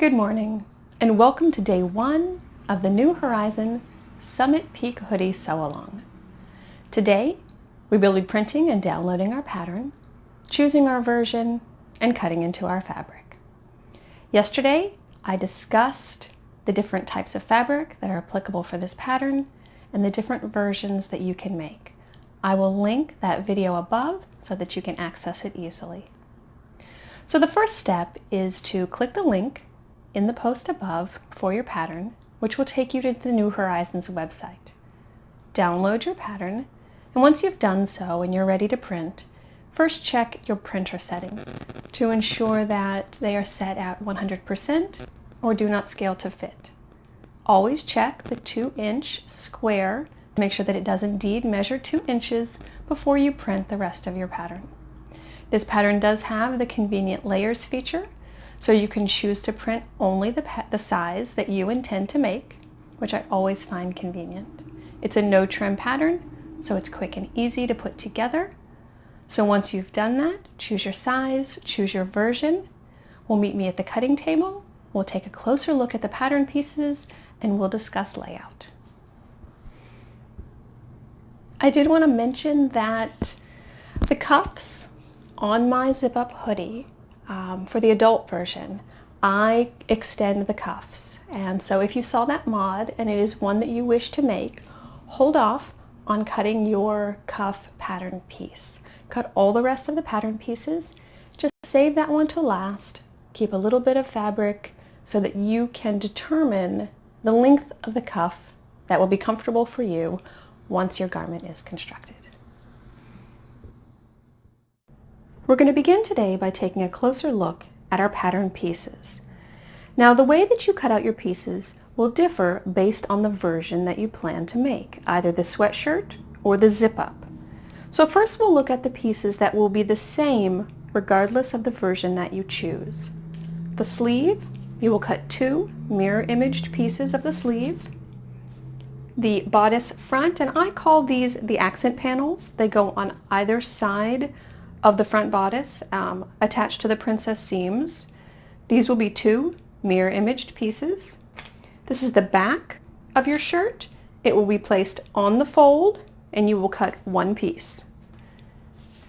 Good morning, and welcome to day 1 of the New Horizon Summit Peak Hoodie Sew-Along. Today, we will be printing and downloading our pattern, choosing our version, and cutting into our fabric. Yesterday, I discussed the different types of fabric that are applicable for this pattern and the different versions that you can make. I will link that video above so that you can access it easily. So the first step is to click the link in the post above for your pattern, which will take you to the New Horizons website. Download your pattern, and once you've done so and you're ready to print, first check your printer settings to ensure that they are set at 100% or do not scale to fit. Always check the 2-inch square to make sure that it does indeed measure 2 inches before you print the rest of your pattern. This pattern does have the convenient layers feature, so you can choose to print only the size that you intend to make, which I always find convenient. It's a no trim pattern, so it's quick and easy to put together. So once you've done that, choose your size, choose your version. We'll meet me at the cutting table. We'll take a closer look at the pattern pieces, and we'll discuss layout. I did want to mention that the cuffs on my zip-up hoodie, for the adult version, I extend the cuffs. And so if you saw that mod and it is one that you wish to make, hold off on cutting your cuff pattern piece. Cut all the rest of the pattern pieces. Just save that one to last. Keep a little bit of fabric so that you can determine the length of the cuff that will be comfortable for you once your garment is constructed. We're going to begin today by taking a closer look at our pattern pieces. Now, the way that you cut out your pieces will differ based on the version that you plan to make, either the sweatshirt or the zip-up. So first we'll look at the pieces that will be the same regardless of the version that you choose. The sleeve, you will cut 2 mirror-imaged pieces of the sleeve. The bodice front, and I call these the accent panels. They go on either side of the front bodice attached to the princess seams. These will be 2 mirror-imaged pieces. This is the back of your shirt. It will be placed on the fold, and you will cut 1 piece.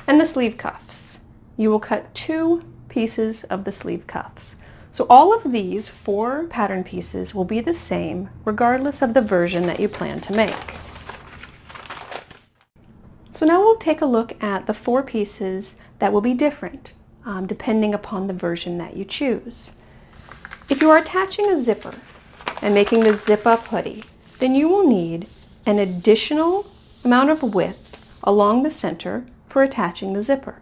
And the sleeve cuffs. You will cut 2 pieces of the sleeve cuffs. So all of these 4 pattern pieces will be the same regardless of the version that you plan to make. So now we'll take a look at the 4 pieces that will be different depending upon the version that you choose. If you are attaching a zipper and making the zip-up hoodie, then you will need an additional amount of width along the center for attaching the zipper.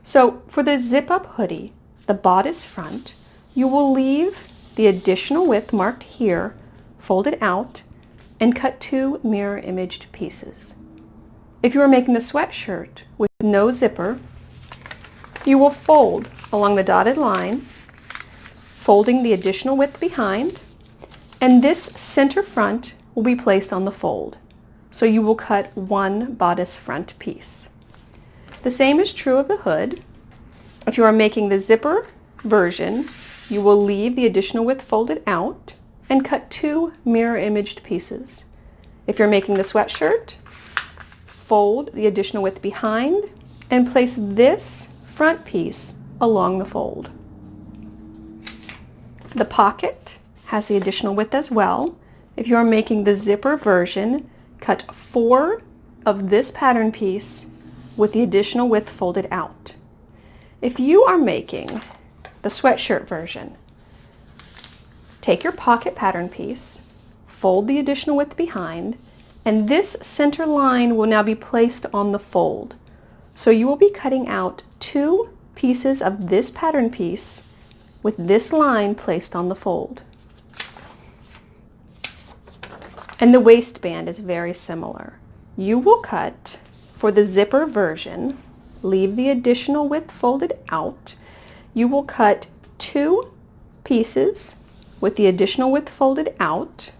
So for the zip-up hoodie, the bodice front, you will leave the additional width marked here, folded out, and cut 2 mirror-imaged pieces. If you are making the sweatshirt with no zipper, you will fold along the dotted line, folding the additional width behind, and this center front will be placed on the fold. So you will cut 1 bodice front piece. The same is true of the hood. If you are making the zipper version, you will leave the additional width folded out and cut 2 mirror-imaged pieces. If you're making the sweatshirt, fold the additional width behind and place this front piece along the fold. The pocket has the additional width as well. If you are making the zipper version, cut 4 of this pattern piece with the additional width folded out. If you are making the sweatshirt version, take your pocket pattern piece, fold the additional width behind, and this center line will now be placed on the fold. So you will be cutting out 2 pieces of this pattern piece with this line placed on the fold. And the waistband is very similar. You will cut, for the zipper version, leave the additional width folded out. You will cut 2 pieces with the additional width folded out,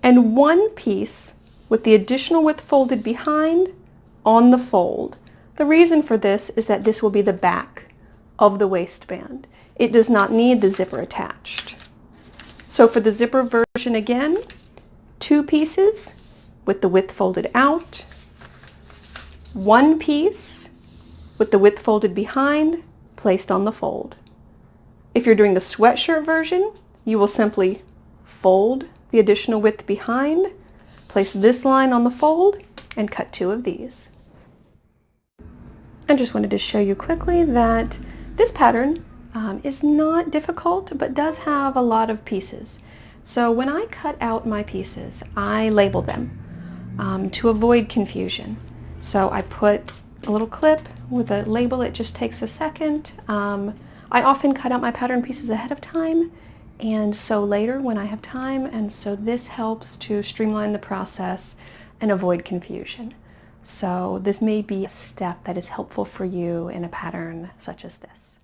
and 1 piece with the additional width folded behind on the fold. The reason for this is that this will be the back of the waistband. It does not need the zipper attached. So for the zipper version again, 2 pieces with the width folded out, 1 piece with the width folded behind, placed on the fold. If you're doing the sweatshirt version, you will simply fold the additional width behind, place this line on the fold, and cut 2 of these. I just wanted to show you quickly that this pattern is not difficult, but does have a lot of pieces. So when I cut out my pieces, I label them to avoid confusion. So I put a little clip with a label. It just takes a second. I often cut out my pattern pieces ahead of time, and so later when I have time, and so this helps to streamline the process and avoid confusion. So this may be a step that is helpful for you in a pattern such as this.